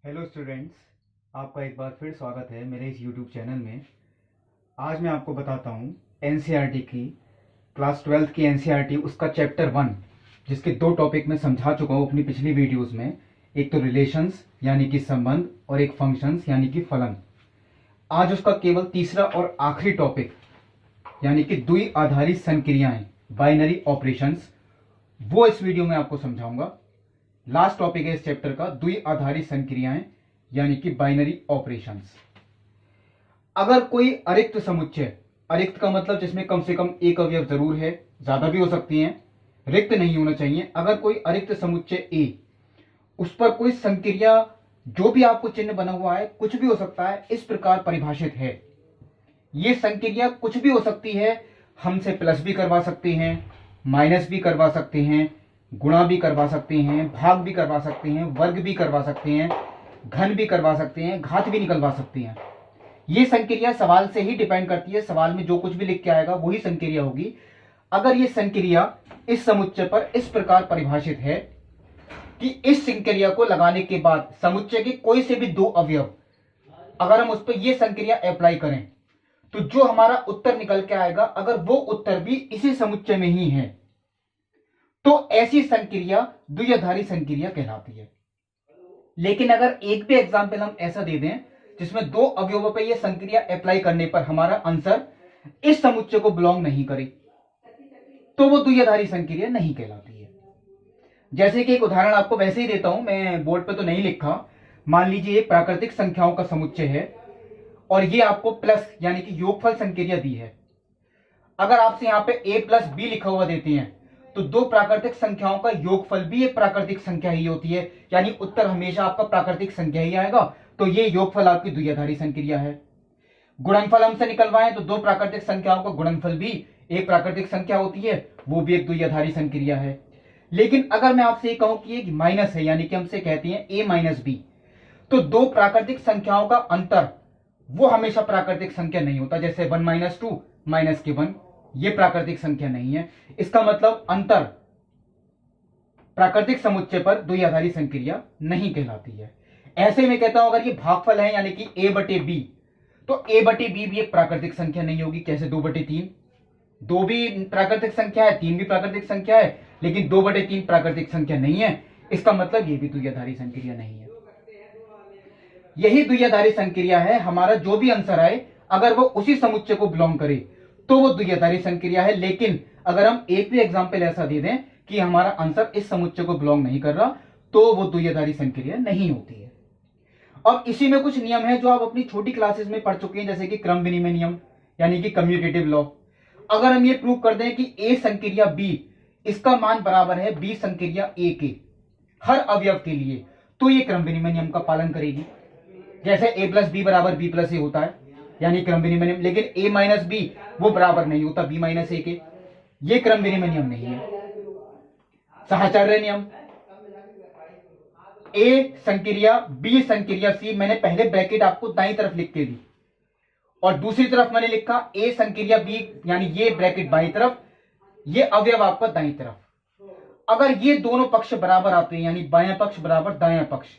Hello students, आपका एक बार फिर स्वागत है मेरे इस यूट्यूब चैनल में। आज मैं आपको बताता हूँ एनसीईआरटी की क्लास 12th की एनसीईआरटी उसका चैप्टर 1, जिसके दो टॉपिक मैं समझा चुका हूँ अपनी पिछली वीडियोस में। एक तो रिलेशंस यानी कि संबंध और एक फंक्शंस यानी कि फलन। आज उसका केवल तीसरा और आखिरी टॉपिक यानी कि द्वि आधारित संक्रियाएं, बाइनरी ऑपरेशंस, वो इस वीडियो में आपको समझाऊंगा। लास्ट टॉपिक है इस चैप्टर का द्वि आधारित संक्रियाएं यानी कि बाइनरी ऑपरेशंस। अगर कोई अरिक्त समुच्चय, अरिक्त का मतलब जिसमें कम से कम एक अवयव जरूर है, ज्यादा भी हो सकती हैं, रिक्त नहीं होना चाहिए। अगर कोई अरिक्त समुच्चय ए, उस पर कोई संक्रिया, जो भी आपको चिन्ह बना हुआ है, कुछ भी हो सकता है, इस प्रकार परिभाषित है। ये संक्रिया कुछ भी हो सकती है, हमसे प्लस भी करवा सकते हैं, माइनस भी करवा सकते हैं, गुणा भी करवा सकते हैं, भाग भी करवा सकते हैं, वर्ग भी करवा सकते हैं, घन भी करवा सकते हैं, घात भी निकलवा सकते हैं। ये संक्रिया सवाल से ही डिपेंड करती है। सवाल में जो कुछ भी लिख के आएगा वही संक्रिया होगी। अगर ये संक्रिया इस समुच्चय पर इस प्रकार परिभाषित है कि इस संक्रिया को लगाने के बाद समुच्चय के कोई से भी दो अवयव, अगर हम उस पर यह संक्रिया अप्लाई करें तो जो हमारा उत्तर निकल के आएगा, अगर वो उत्तर भी इसी समुच्चय में ही है, तो ऐसी संक्रिया द्विआधारी संक्रिया कहलाती है। लेकिन अगर एक भी एग्जाम्पल हम ऐसा दे दें जिसमें दो अवयवों पर यह संक्रिया अप्लाई करने पर हमारा आंसर इस समुच्चय को बिलोंग नहीं करे, तो वो द्विआधारी संक्रिया नहीं कहलाती है। जैसे कि एक उदाहरण आपको वैसे ही देता हूं, मैं बोर्ड पे तो नहीं लिखा। मान लीजिए प्राकृतिक संख्याओं का समुच्चय है और ये आपको प्लस यानी कि योगफल संक्रिया दी है। अगर आपसे यहां पे a प्लस बी लिखा हुआ देते हैं तो दो प्राकृतिक संख्याओं का योगफल भी एक प्राकृतिक संख्या ही होती है, यानी उत्तर हमेशा आपका प्राकृतिक संख्या ही आएगा। तो ये योगफल आपकी द्विआधारी संक्रिया है। गुणनफल हमसे निकलवाएं तो दो प्राकृतिक संख्याओं का गुणनफल भी एक प्राकृतिक संख्या होती है, वो भी एक द्विआधारी संक्रिया है। लेकिन अगर मैं आपसे ये कहूं कि एक माइनस है, यानी कि हमसे कहते हैं a माइनस बी, तो दो प्राकृतिक संख्याओं का अंतर वो हमेशा प्राकृतिक संख्या नहीं होता। जैसे 1 माइनस 2 माइनस के 1, ये प्राकृतिक संख्या नहीं है। इसका मतलब अंतर प्राकृतिक समुच्चय पर द्विआधारी संक्रिया नहीं कहलाती है। ऐसे में कहता हूं अगर ये भागफल है यानी कि a बटे बी, तो a बटे बी भी एक प्राकृतिक संख्या नहीं होगी। कैसे 2 बटे 3, 2 भी प्राकृतिक संख्या है, 3 भी प्राकृतिक संख्या है, लेकिन 2 बटे 3 प्राकृतिक संख्या नहीं है। इसका मतलब ये भी द्विआधारी संक्रिया नहीं है। यही द्विआधारी संक्रिया है। हमारा जो भी आंसर आए, अगर वो उसी समुच्चय को बिलोंग करे तो वो द्विआधारी संक्रिया है। लेकिन अगर हम एक भी एग्जांपल ऐसा दे दें कि हमारा आंसर इस समुच्चय को बिलोंग नहीं कर रहा, तो वो द्विआधारी संक्रिया नहीं होती है। अब इसी में कुछ नियम है जो आप अपनी छोटी क्लासेस में पढ़ चुके हैं, जैसे कि क्रम विनिमय नियम यानी कि कम्यूटेटिव लॉ। अगर हम ये प्रूव कर दें कि a संक्रिया b, इसका मान बराबर है b संक्रिया a के हर अवयव के लिए, तो ये क्रम विनिमय नियम का पालन करेगी। जैसे a प्लस बी बराबर b प्लस ए होता है, यानी क्रम विनिमय नियम। लेकिन a माइनस बी वो बराबर नहीं होता b माइनस ए के, ये क्रम विनिमय नियम नहीं है। साहचर्य नियम, a संक्रिया b संक्रिया c, मैंने पहले ब्रैकेट आपको दाईं तरफ लिख के दी और दूसरी तरफ मैंने लिखा a संक्रिया b, यानी ये ब्रैकेट बाईं तरफ, ये अवयव आपका दाईं तरफ। अगर ये दोनों पक्ष बराबर आते हैं, यानी बायां पक्ष बराबर दायां पक्ष,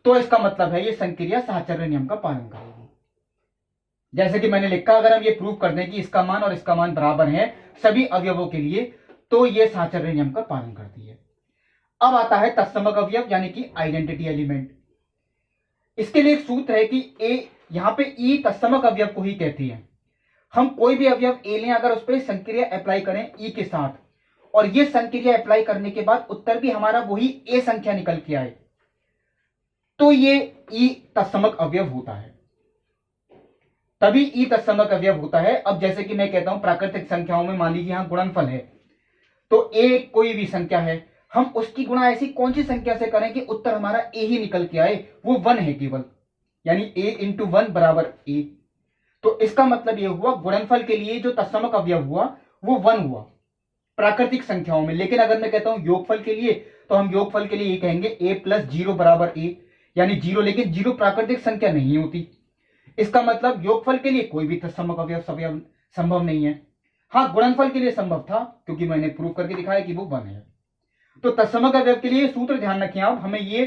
तो इसका मतलब है ये संक्रिया साहचर्य नियम का पालन करेगी। जैसे कि मैंने लिखा, अगर हम ये प्रूव कर दें कि इसका मान और इसका मान बराबर है सभी अवयवों के लिए, तो ये साहचर्य नियम का पालन करती है। अब आता है तत्समक अवयव यानी कि आइडेंटिटी एलिमेंट। इसके लिए एक सूत्र है कि ए, यहां पे ई तत्समक अवयव को ही कहती है। हम कोई भी अवयव ए लें, अगर उस पर संक्रिया अप्लाई करें ई के साथ, और ये संक्रिया अप्लाई करने के बाद उत्तर भी हमारा वही ए संख्या निकल के आए, तो ये ई तत्समक अवयव होता है। तभी ई तत्समक अवयव होता है। अब जैसे कि मैं कहता हूं प्राकृतिक संख्याओं में मान लीजिए यहां गुणनफल है, तो ए कोई भी संख्या है, हम उसकी गुणा ऐसी कौन सी संख्या से करें कि उत्तर हमारा ए ही निकल के आए, वो 1 है केवल, यानी a इंटू 1 बराबर a। तो इसका मतलब ये हुआ गुणनफल के लिए जो तत्समक अवयव हुआ वो 1 हुआ प्राकृतिक संख्याओं में। लेकिन अगर मैं कहता हूं योगफल के लिए, तो हम योगफल के लिए ये कहेंगे a प्लस 0 बराबर a, यानी 0, लेकिन 0 प्राकृतिक संख्या नहीं होती। इसका मतलब योगफल के लिए कोई भी तत्समक अवयव संभव नहीं है। हाँ, गुणनफल के लिए संभव था, क्योंकि मैंने प्रूव करके दिखाया कि वो 1 है। तो तत्समक अवयव के लिए सूत्र ध्यान रखें आप, हमें ये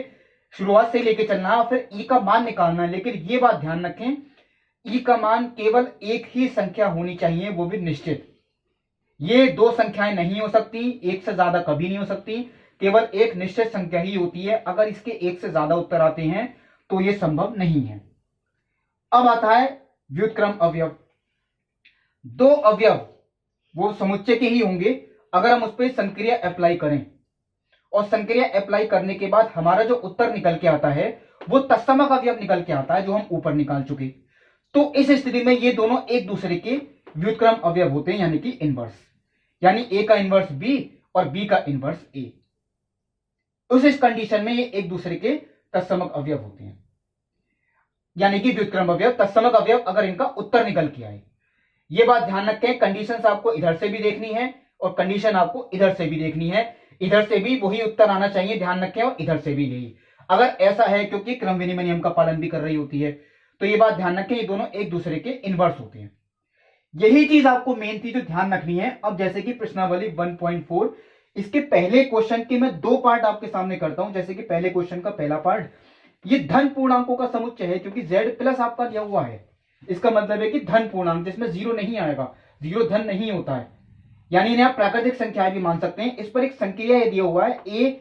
शुरुआत से लेके चलना है और फिर ई का मान निकालना है। लेकिन ये बात ध्यान रखें, ई का मान केवल एक ही संख्या होनी चाहिए, वो भी निश्चित। ये दो संख्याएं नहीं हो सकती, एक से ज्यादा कभी नहीं हो सकती, केवल एक निश्चित संख्या ही होती है। अगर इसके एक से ज्यादा उत्तर आते हैं तो ये संभव नहीं है। अब आता है व्युत्क्रम अवयव। दो अवयव वो समुच्चय के ही होंगे अगर हम उस पर संक्रिया अप्लाई करें, और संक्रिया अप्लाई करने के बाद हमारा जो उत्तर निकल के आता है वो तत्समक अवयव निकल के आता है, जो हम ऊपर निकाल चुके। तो इस स्थिति में ये दोनों एक दूसरे के व्युत्क्रम अवयव होते हैं, यानी कि इनवर्स, यानी ए का इनवर्स बी और बी का इनवर्स ए। उस कंडीशन में ये एक दूसरे के तत्समक अवयव होते हैं, यानी कि व्युत्क्रम अवयव, तत्समक अवयव अगर इनका उत्तर निकल के आए। ये बात ध्यान रखें, कंडीशन आपको इधर से भी देखनी है और कंडीशन आपको इधर से भी देखनी है। इधर से भी वही उत्तर आना चाहिए, ध्यान रखें, और इधर से भी यही। अगर ऐसा है, क्योंकि क्रम विनिमय नियम का पालन भी कर रही होती है, तो ये बात ध्यान रखें, ये दोनों एक दूसरे के इनवर्स होते हैं। यही चीज आपको मेन थी जो ध्यान रखनी है। अब जैसे कि प्रश्नावली 1.4, इसके पहले क्वेश्चन के मैं दो पार्ट आपके सामने करता हूं। जैसे कि पहले क्वेश्चन का पहला पार्ट, ये धन पूर्णांकों का समुच्चय है, क्योंकि z प्लस आपका दिया हुआ है, इसका मतलब है कि धन पूर्णांक जिसमें जीरो नहीं आएगा, जीरो धन नहीं होता है, यानी इन्हें आप प्राकृतिक संख्याएं भी मान सकते हैं। इस पर एक संक्रिया दिया हुआ है, a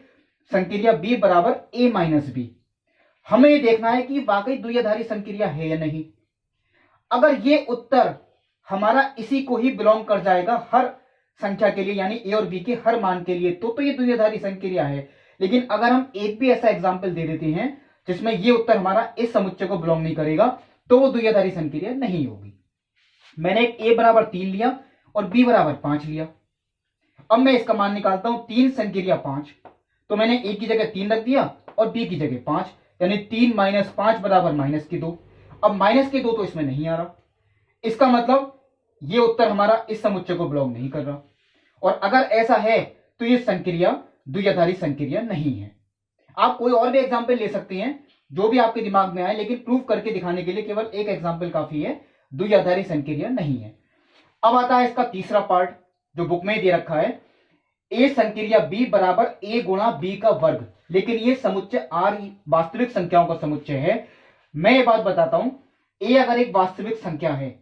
संक्रिया b बराबर a माइनस बी। हमें ये देखना है कि वाकई द्विआधारी संक्रिया है या नहीं। अगर ये उत्तर हमारा इसी को ही बिलोंग कर जाएगा हर संख्या के लिए, यानी ए और बी के हर मान के लिए, तो ये द्विआधारी संक्रिया है। लेकिन अगर हम एक भी ऐसा एग्जाम्पल दे देते हैं जिसमें ये उत्तर हमारा इस समुच्चय को बिलोंग नहीं करेगा, तो वो द्विआधारी संक्रिया नहीं होगी। मैंने एक a बराबर 3 लिया और b बराबर 5 लिया। अब मैं इसका मान निकालता हूं, 3 संक्रिया 5, तो मैंने a की जगह 3 रख दिया और b की जगह 5, यानी 3 माइनस 5 बराबर -2। अब -2 तो इसमें नहीं आ रहा, इसका मतलब ये उत्तर हमारा इस समुच्चय को बिलोंग नहीं कर रहा। और अगर ऐसा है तो ये संक्रिया द्विआधारी संक्रिया नहीं है। आप कोई और भी एग्जाम्पल ले सकते हैं जो भी आपके दिमाग में आए, लेकिन प्रूफ करके दिखाने के लिए केवल एक एग्जाम्पल काफी है, द्विआधारी संक्रिया नहीं है। अब आता है इसका तीसरा पार्ट जो बुक में दे रखा है, ए संक्रिया बी बराबर ए गुणा बी का वर्ग। लेकिन ये समुच्चय आर वास्तविक संख्याओं का समुच्चय है। मैं ये बात बताता हूं, ए अगर एक वास्तविक संख्या है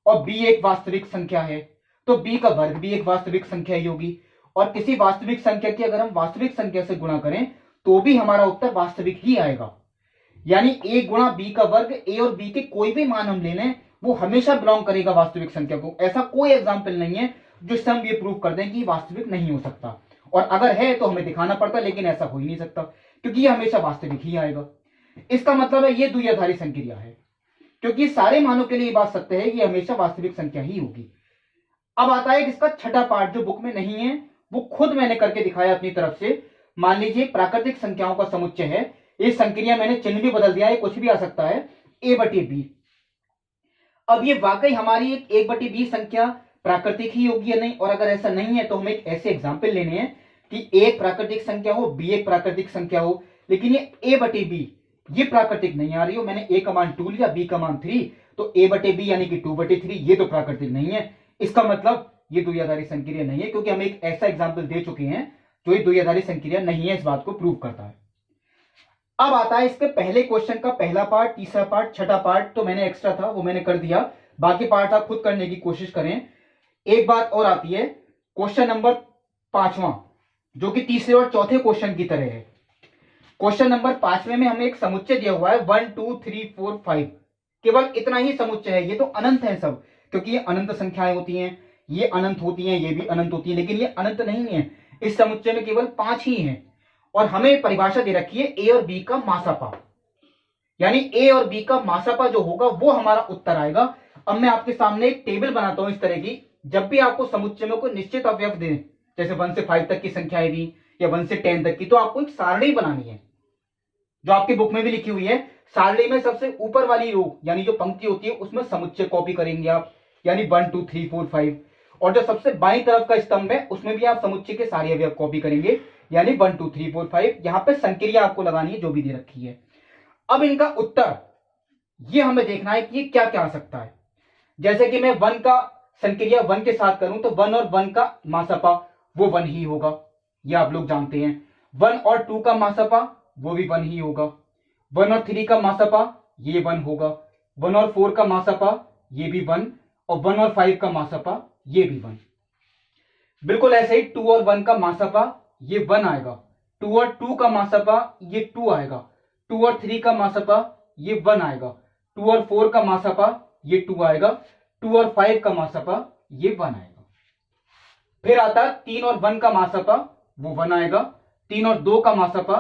और बी एक वास्तविक संख्या है, तो बी का वर्ग भी एक वास्तविक संख्या ही होगी। और किसी वास्तविक संख्या की अगर हम वास्तविक संख्या से गुणा करें तो भी हमारा उत्तर वास्तविक ही आएगा। यानी ए गुणा बी का वर्ग, ए और बी के कोई भी मान हम ले लें वो हमेशा बिलोंग करेगा वास्तविक संख्या को। ऐसा कोई एग्जाम्पल नहीं है जिससे हम ये प्रूव कर दें कि वास्तविक नहीं हो सकता, और अगर है तो हमें दिखाना पड़ता, लेकिन ऐसा हो ही नहीं सकता क्योंकि ये हमेशा वास्तविक ही आएगा। इसका मतलब है ये द्विआधारी संक्रिया है, क्योंकि सारे मानों के लिए बात सत्य है, ये हमेशा वास्तविक संख्या ही होगी। अब आता है इसका छठा पार्ट जो बुक में नहीं है, वो खुद मैंने करके दिखाया अपनी तरफ से। मान लीजिए प्राकृतिक संख्याओं का समुच्चय है, ये संक्रिया मैंने चिन्ह भी बदल दिया है, कुछ भी आ सकता है, a/b। अब ये वाकई हमारी एक 1/b संख्या प्राकृतिक ही होगी या नहीं, और अगर ऐसा नहीं है तो हमें एक ऐसे एग्जाम्पल लेने हैं कि a एक प्राकृतिक संख्या हो, b एक प्राकृतिक संख्या हो, लेकिन ये a/b ये प्राकृतिक नहीं आ रही हो। मैंने a का मान 2 लिया, b का मान 3, तो a/b यानी कि 2/3 ये तो प्राकृतिक नहीं है। इसका मतलब ये द्विआधारी संक्रिया नहीं है, क्योंकि हम एक ऐसा एग्जाम्पल दे चुके हैं जो ये द्विआधारी संक्रिया नहीं है, इस बात को प्रूव करता है। अब आता है इसके पहले क्वेश्चन का पहला पार्ट, तीसरा पार्ट, छठा पार्ट तो मैंने एक्स्ट्रा था वो मैंने कर दिया, बाकी पार्ट आप खुद करने की कोशिश करें। एक बात और आती है, क्वेश्चन नंबर 5वां जो कि तीसरे और चौथे क्वेश्चन की तरह है। क्वेश्चन नंबर 5वें में हमें एक समुच्चय दिया हुआ है 1 2 3 4 5, केवल इतना ही समुच्चय है। ये तो अनंत है सब, क्योंकि ये अनंत संख्याएं होती हैं, ये अनंत होती हैं, ये भी अनंत होती है, लेकिन ये अनंत नहीं है। इस समुच्चय में केवल 5 ही हैं, और हमें परिभाषा दे रखी है ए और बी का मासापा, यानी ए और बी का मासापा जो होगा वो हमारा उत्तर आएगा। अब मैं आपके सामने एक टेबल बनाता हूं इस तरह की, जब भी आपको समुच्चय में कोई निश्चित अवयव दें, जैसे 1 से 5 तक की संख्याएं दी या 1 से 10 तक की, तो आपको एक सारणी बनानी है जो आपकी बुक में भी लिखी हुई है। सारणी में सबसे ऊपर वाली रो यानी जो पंक्ति होती है उसमें समुच्चय कॉपी करेंगे आप, यानी 1 2 3 4 5, और जो सबसे बाईं तरफ का स्तंभ है उसमें भी आप समुच्चय के सारे अवयव कॉपी करेंगे, यानी 1 2 3 4 5। यहां पे संक्रिया आपको लगानी है जो भी दे रखी है। अब इनका उत्तर ये हमें देखना है कि ये क्या क्या आ सकता है। जैसे कि मैं 1 का संक्रिया 1 के साथ करूं तो 1 और 1 का मासापा वो 1 ही होगा, ये आप लोग जानते हैं। 1 और 2 का मासापा वो भी 1 ही होगा। 1 और 3 का मासापा ये 1 होगा। 1 और 4 का मासापा ये भी 1, और 1 और 5 का मासापा ये भी 1। बिल्कुल ऐसे ही 2 और 1 का मासापा ये 1 आएगा। 2 और 2 का मासापा ये 2 आएगा। 2 और 3 का मासापा ये 1 आएगा। 2 और 4 का मासापा ये 2 आएगा। 2 और 5 का मासापा ये 1 आएगा। फिर आता है 3 और 1 का मासापा वो 1 आएगा। 3 और 2 का मासापा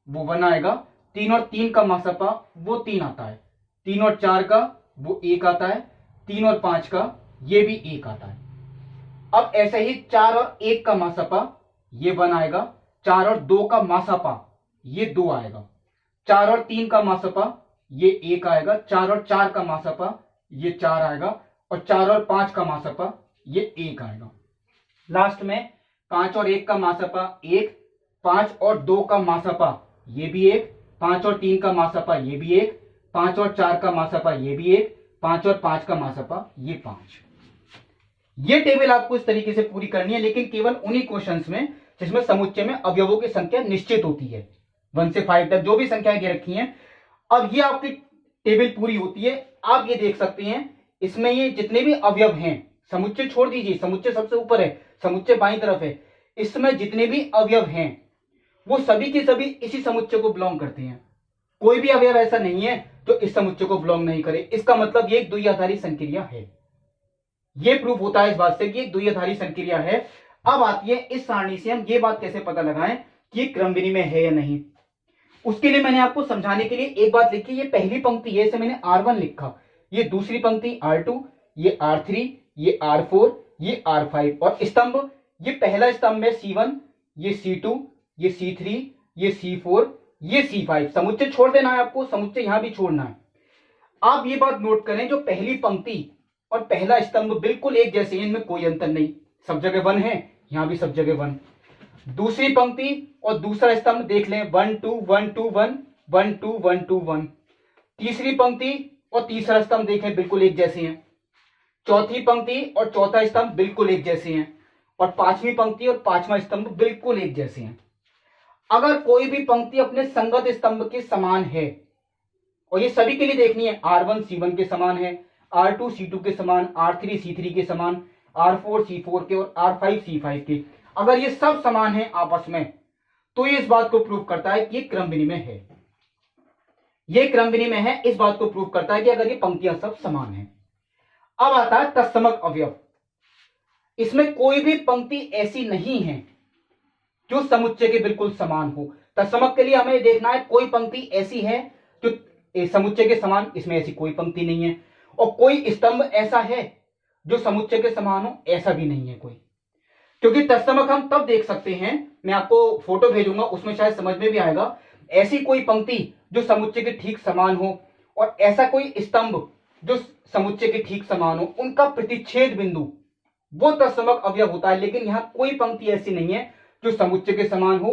वो 1 आएगा। 3 और 3 का मासापा वो 3 आता है। 3 और 4 का वो 1 आता है। 3 और 5 का ये भी 1 आता है। अब ऐसे ही 4 और 1 का मासापा ये 1 आएगा। 4 और 2 का मासापा ये 2 आएगा। 4 और 3 का मासापा ये 1 आएगा। 4 और 4 का मासापा ये 4 आएगा। और 4 और 5 का मासापा ये 1 आएगा। लास्ट में 5 और 1 का मासापा 1, 5 और 2 का मासापा ये भी 1, 5 और 3 का मासापा ये भी 1, 5 और 4 का मासापा ये भी 1, 5 और 5 का मासापा ये 5। ये टेबल आपको इस तरीके से पूरी करनी है, लेकिन केवल उन्हीं क्वेश्चंस में जिसमें समुच्चय में अवयवों की संख्या निश्चित होती है। 1 से 5 तक जो भी संख्याएं दे रखी हैं, अब ये आपकी टेबल पूरी होती है। आप ये देख सकते हैं इसमें ये जितने भी अवयव हैं, समुच्चय छोड़ दीजिए, समुच्चय सबसे ऊपर है, समुच्चय बाईं तरफ है, इसमें जितने भी अवयव हैं वो सभी के सभी इसी समुच्चय को बिलोंग करते हैं। कोई भी अवयव ऐसा नहीं है जो इस समुच्चय को बिलोंग नहीं करे। इसका मतलब ये एक द्विआधारी संक्रिया है। ये प्रूफ होता है इस बात से कि एक द्विआधारी संक्रिया है। अब आती है इस सारणी से हम ये बात कैसे पता लगाएं कि क्रम विनिमय है या नहीं। उसके लिए मैंने आपको समझाने के लिए एक बात लिखी। ये पहली पंक्ति है, इसे मैंने R1 लिखा। ये दूसरी पंक्ति R2, ये R3, ये R4, ये R5, और स्तंभ ये पहला स्तंभ है C1, ये C2, ये C3, ये C4, ये C5। समुच्चय छोड़ देना है आपको, समुच्चय यहां भी छोड़ना है। आप ये बात नोट करें, जो पहली पंक्ति और पहला स्तंभ बिल्कुल एक जैसे हैं, इनमें कोई अंतर नहीं, सब जगह 1 है, यहां भी सब जगह 1। दूसरी पंक्ति और दूसरा स्तंभ देख लें, 1 2 1 2 1 1 2 1 2 1। तीसरी पंक्ति और तीसरा स्तंभ देखें बिल्कुल एक जैसे हैं। चौथी पंक्ति और चौथा स्तंभ बिल्कुल एक जैसे हैं। और पांचवी पंक्ति और पांचवा स्तंभ बिल्कुल एक जैसे हैं। अगर कोई भी पंक्ति अपने संगत स्तंभ के समान है, और ये सभी के लिए देखनी है, R1 C1 के समान है, R2 C2 के समान, R3 C3 के समान, R4 C4 के और R5 C5 के, अगर ये सब समान है आपस में, तो ये इस बात को प्रूव करता है कि ये क्रम विनिमय है। ये क्रम विनिमय है, इस बात को प्रूव करता है कि अगर ये पंक्तियां सब समान है। अब आता है तत्समक अवयव। इसमें कोई भी पंक्ति ऐसी नहीं है जो समुच्चय के बिल्कुल समान हो। तत्समक के लिए हमें देखना है कोई पंक्ति ऐसी है जो समुच्चय के समान, इसमें ऐसी कोई पंक्ति नहीं है। और कोई स्तंभ ऐसा है जो समुच्चय के समान हो, ऐसा भी नहीं है कोई। क्योंकि तत्समक हम तब देख सकते हैं, मैं आपको फोटो भेजूंगा, उसमें शायद समझ में भी आएगा। ऐसी कोई पंक्ति जो समुच्चय के ठीक समान हो और ऐसा कोई स्तंभ जो समुच्चय के ठीक समान हो, उनका प्रतिच्छेद बिंदु वो तत्समक अवयव होता है। लेकिन यहां कोई पंक्ति ऐसी नहीं है जो समुच्चय के समान हो